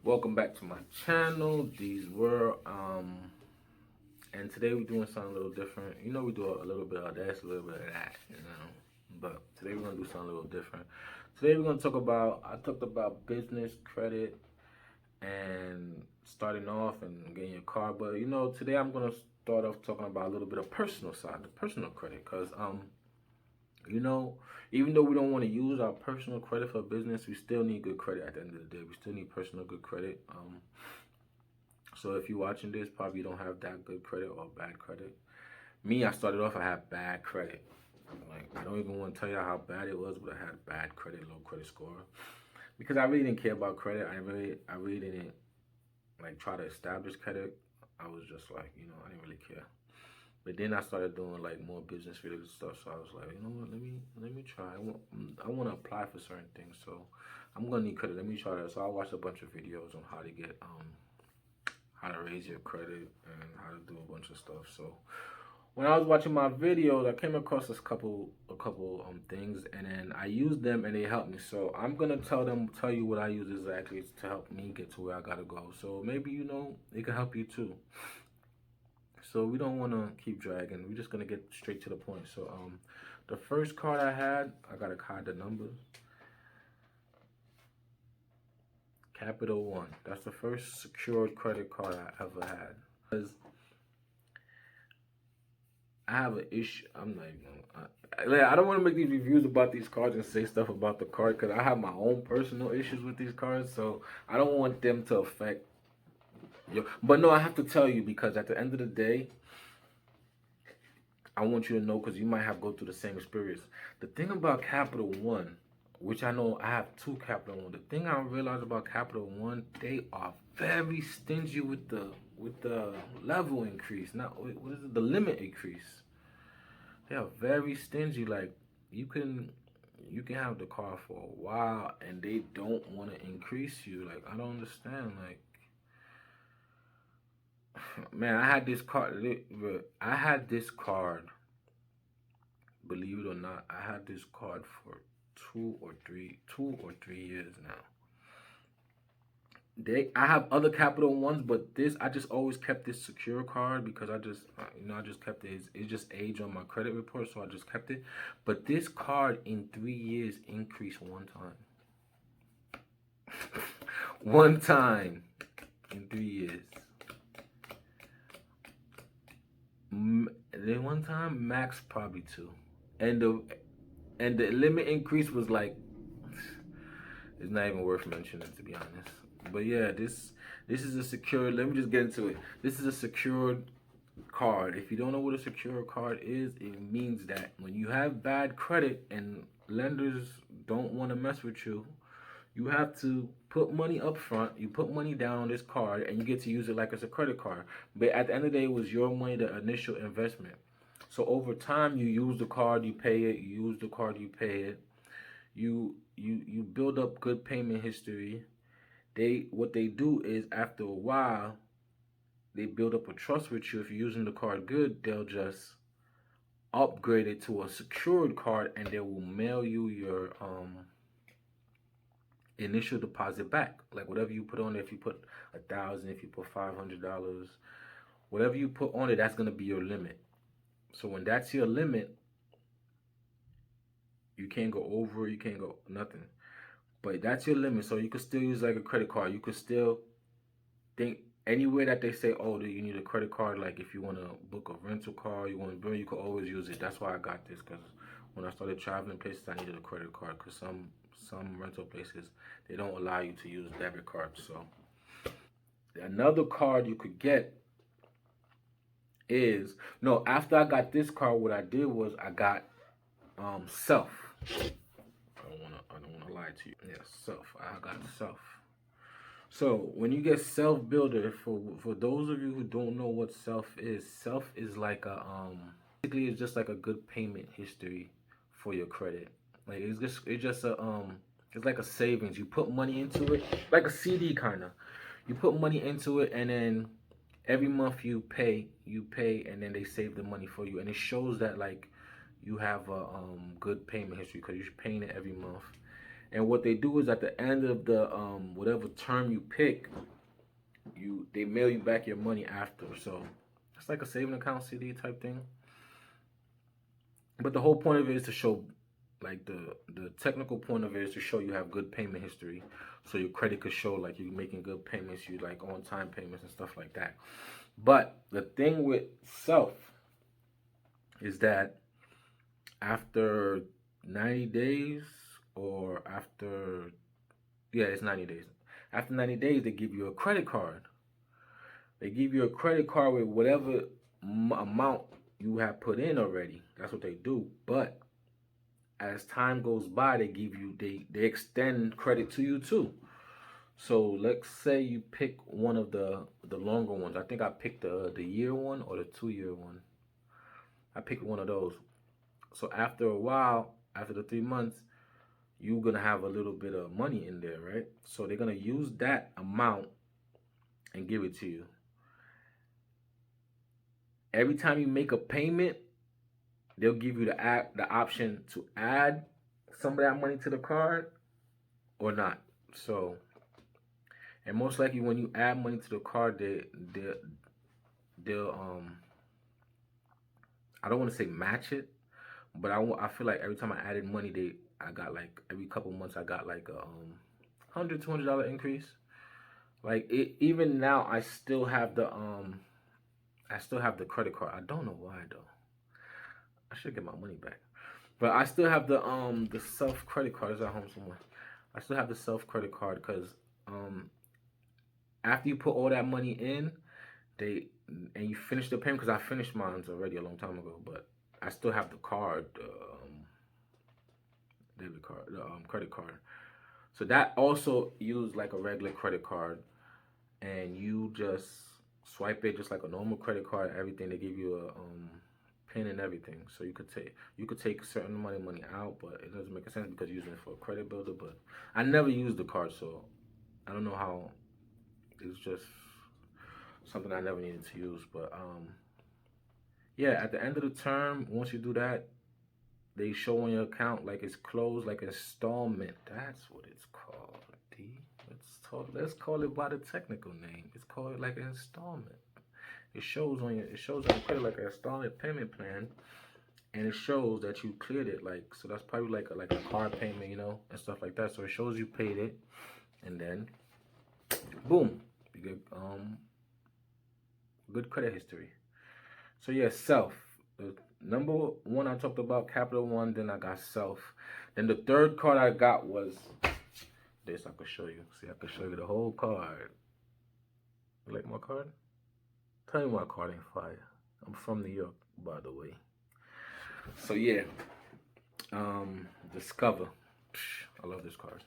Welcome back to my channel. These were and today we're doing something a little different. We do a little bit of this, a little bit of that. But today we're gonna do something a little different. Today we're gonna talk about I talked about business credit and starting off and getting your car. But today I'm gonna start off talking about a little bit of personal side, the personal credit, because you know, even though we don't want to use our personal credit for business, we still need good credit at the end of the day. We still need personal good credit. So if you're watching this, probably you don't have that good credit or bad credit. Me, I started off, I had bad credit. Like, I don't even want to tell you how bad it was, but I had bad credit, low credit score. Because I really didn't care about credit. I really didn't like try to establish credit. I was just like, I didn't really care. But then I started doing like more business related stuff. So I was like, you know what? Let me try. I want to apply for certain things. So I'm gonna need credit. Let me try that. So I watched a bunch of videos on how to get how to raise your credit and how to do a bunch of stuff. So when I was watching my videos, I came across a couple things, and then I used them and they helped me. So I'm gonna tell you what I use exactly to help me get to where I gotta go. So maybe it can help you too. So we don't want to keep dragging. We're just gonna get straight to the point. So the first card I gotta hide the numbers. Capital One. That's the first secured credit card I ever had. Because I have an issue. I'm not even. I don't want to make these reviews about these cards and say stuff about the card because I have my own personal issues with these cards. So I don't want them to affect you. But no, I have to tell you because at the end of the day, I want you to know because you might have go through the same experience. The thing about Capital One, which I know I have two Capital One. The thing I realized about Capital One, they are very stingy with the level increase. Not what is it? The limit increase. They are very stingy. Like you can you can have the car for a while and they don't want to increase you. Like I don't understand. Like man, I had this card. I had this card. Believe it or not, I had this card for 2 or 3 years now. I have other Capital Ones, but this I just always kept this secure card because I just kept it. It just aged on my credit report, so I just kept it. But this card in 3 years increased one time. One time in 3 years. Then one time, max probably two, and the limit increase was like it's not even worth mentioning to be honest. But yeah, this is a secured. Let me just get into it. This is a secured card. If you don't know what a secure card is, it means that when you have bad credit and lenders don't want to mess with you, you have to put money up front. You put money down on this card, and you get to use it like it's a credit card. But at the end of the day, it was your money, the initial investment. So over time, you use the card, you pay it. You use the card, you pay it. You build up good payment history. What they do is after a while, they build up a trust with you. If you're using the card good, they'll just upgrade it to a secured card, and they will mail you your initial deposit back. Like whatever you put on it, if you put 1,000, if you put $500, whatever you put on it, that's gonna be your limit. So when that's your limit, you can't go over, you can't go nothing. But that's your limit. So you could still use like a credit card. You could still think anywhere that they say, oh, you need a credit card. Like if you want to book a rental car, you want to burn, you could always use it. That's why I got this because when I started traveling places, I needed a credit card because some rental places they don't allow you to use debit cards. So another card you could get is no. After I got this card, what I did was I got self. I don't wanna lie to you. Yeah, self. I got self. So when you get self builder, for those of you who don't know what self is like a basically it's just like a good payment history for your credit. Like it's just a it's like a savings. You put money into it, like a CD kind of. You put money into it, and then every month you pay, and then they save the money for you, and it shows that like you have a good payment history because you're paying it every month. And what they do is at the end of the whatever term you pick, they mail you back your money after. So it's like a saving account CD type thing. But the whole point of it is to show, like the technical point of it is to show you have good payment history, so your credit could show like you're making good payments, you like on time payments and stuff like that. But the thing with Self is that after 90 days or after, yeah, it's 90 days. After 90 days, they give you a credit card. They give you a credit card with whatever amount you have put in already. That's what they do. But as time goes by, they extend credit to you too. So let's say you pick one of the longer ones. I think I picked the year one or the 2 year one. I picked one of those. So after a while, after the 3 months, you're gonna have a little bit of money in there, right? So they're gonna use that amount and give it to you. Every time you make a payment, they'll give you the option to add some of that money to the card or not. So, and most likely when you add money to the card, they'll I don't want to say match it, but I feel like every time I added money, I got like every couple months I got like a $100-$200 increase. Like even now I still have the credit card. I don't know why though. I should get my money back. But I still have the Self credit card. It's at home somewhere. I still have the Self credit card because after you put all that money in, and you finish the payment, because I finished mine already a long time ago, but I still have the card, debit card, credit card. So that also used like a regular credit card, and you just swipe it just like a normal credit card. Everything they give you a pin and everything, so you could take a certain amount of money out, but it doesn't make sense because you're using it for a credit builder. But I never used the card, so I don't know how. It's just something I never needed to use. But yeah, at the end of the term, once you do that, they show on your account like it's closed, like installment. That's what it's called. Let's call it by the technical name. It's called like an installment. It shows on your credit like an installment payment plan, and it shows that you cleared it. Like, so that's probably like a car payment, and stuff like that. So it shows you paid it, and then boom, you get good credit history. So yeah, Self. The number one I talked about, Capital One. Then I got Self. Then the third card I got was this. I could show you. See, I could show you the whole card. You like my card? Tell me my card ain't fire. I'm from New York, by the way. So yeah, Discover. I love this card.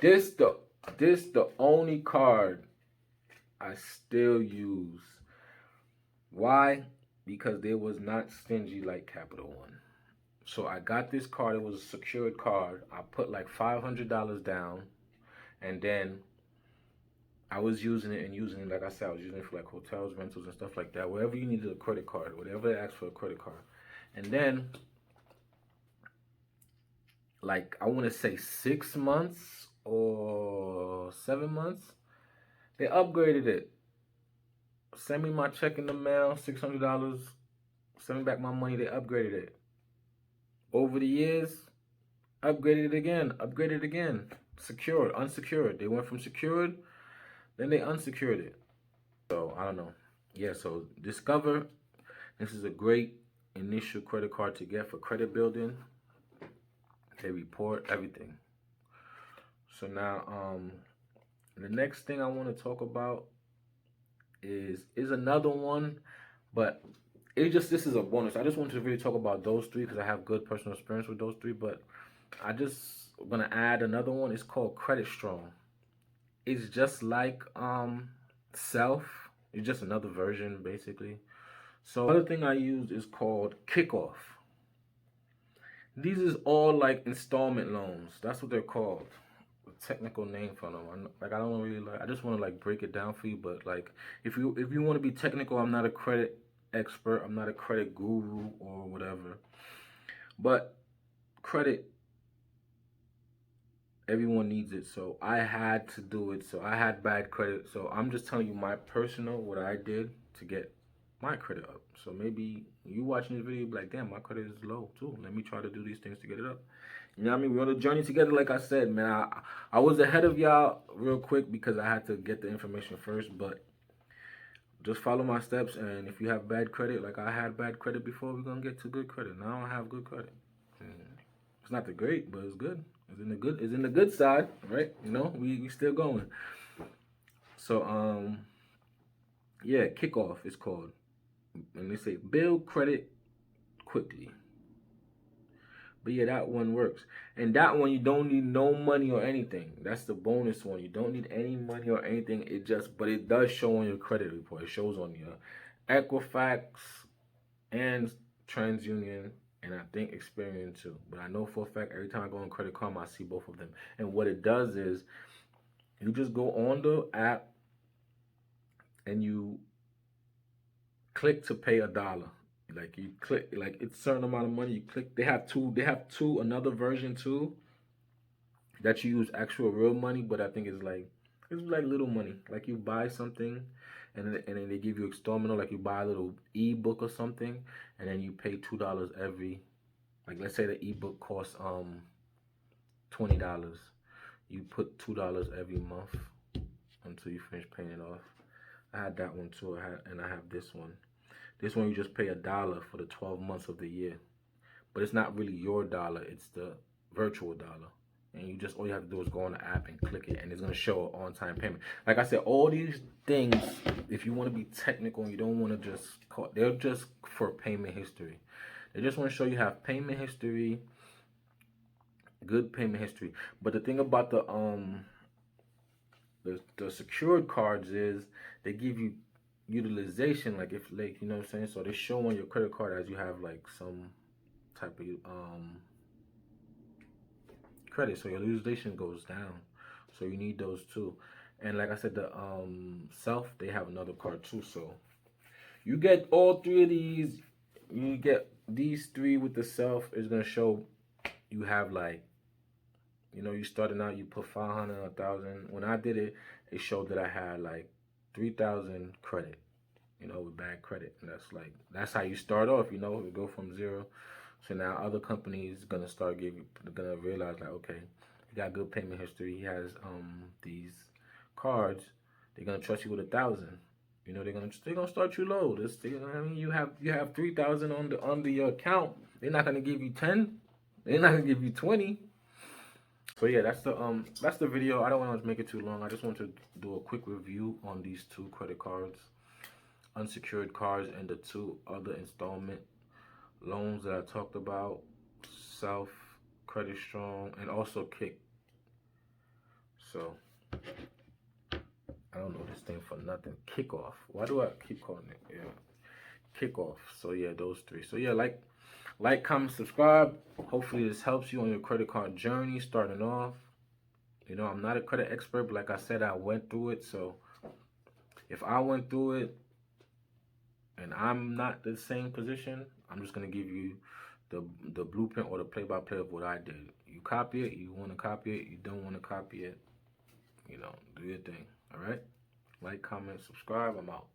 This the only card I still use. Why? Because they was not stingy like Capital One. So I got this card. It was a secured card. I put like $500 down, and then I was using it. Like I said, I was using it for like hotels, rentals, and stuff like that. Wherever you needed a credit card, whatever they asked for a credit card. And then, like, I want to say 6 months or 7 months, they upgraded it. Send me my check in the mail, $600. Send me back my money. They upgraded it. Over the years, upgraded it again. Secured, unsecured. They went from secured, then they unsecured it. So I don't know. Yeah, so Discover, this is a great initial credit card to get for credit building. They report everything. So now the next thing I want to talk about is another one, but this is a bonus. I just wanted to really talk about those three because I have good personal experience with those three, but I just gonna add another one. It's called Credit Strong. It's just like Self. It's just another version basically. So another thing I use is called Kickoff. These is all like installment loans. That's what they're called. A technical name for them. I don't really like. I just want to like break it down for you. But like, if you want to be technical, I'm not a credit expert. I'm not a credit guru or whatever. But credit everyone needs it. So I had to do it. So I had bad credit. So I'm just telling you my personal, what I did to get my credit up. So maybe you watching this video be like, damn, my credit is low too. Let me try to do these things to get it up. You know what I mean? We're on a journey together, like I said, man. I was ahead of y'all real quick because I had to get the information first, but just follow my steps. And if you have bad credit, like I had bad credit before, we're gonna get to good credit. Now I have good credit. It's not the great, but it's good. It's in the good side, right? You know, we still going. So yeah, kickoff is called. And they say build credit quickly. But yeah, that one works. And that one, you don't need no money or anything. That's the bonus one. You don't need any money or anything. But it does show on your credit report. It shows on your Equifax and TransUnion, and I think Experian too. But I know for a fact every time I go on Credit Karma, I see both of them. And what it does is you just go on the app and you click to pay $1. Like you click, like it's a certain amount of money. You click. They have two. Another version too that you use actual real money, but I think it's like little money. Like you buy something, and then they give you installment. Or like you buy a little ebook or something, and then you pay $2 every. Like let's say the ebook costs $20. You put $2 every month until you finish paying it off. I had that one too. I have this one. This one you just pay $1 for the 12 months of the year, but it's not really your dollar. It's the virtual dollar, and all you have to do is go on the app and click it, and it's gonna show an on-time payment. Like I said, all these things, if you want to be technical and you don't want to just call, they're just for payment history. They just want to show you have payment history, good payment history. But the thing about the secured cards is they give you utilization, like if like you know what I'm saying. So they show on your credit card as you have like some type of credit, so your utilization goes down. So you need those too. And like I said, the self, they have another card too. So you get all three of these. You get these three with the self. Is gonna show you have like, you know, you starting out, you put 500, 1,000. When I did it, it showed that I had like 3,000 credit, you know, with bad credit. And that's how you start off, you know, you go from zero. So now other companies gonna gonna realize like, okay, he got good payment history. He has these cards. They're gonna trust you with 1,000. You know, they're gonna start you low. I mean, you have 3,000 on the account. They're not gonna give you 10. They're not gonna give you 20. So yeah, that's the video. I don't want to make it too long. I just want to do a quick review on these two credit cards, unsecured cards, and the two other installment loans that I talked about, Self, Credit Strong, and also Kick. So I don't know this thing for nothing. Kickoff. Why do I keep calling it? Yeah, Kickoff. So yeah, those three. So yeah, like, comment, subscribe. Hopefully this helps you on your credit card journey starting off. You know, I'm not a credit expert, but like I said, I went through it. So if I went through it and I'm not the same position, I'm just gonna give you the blueprint or the play-by-play of what I did. You copy it, you want to copy it, you don't want to copy it, you know, do your thing. All right? Like, comment, subscribe. I'm out.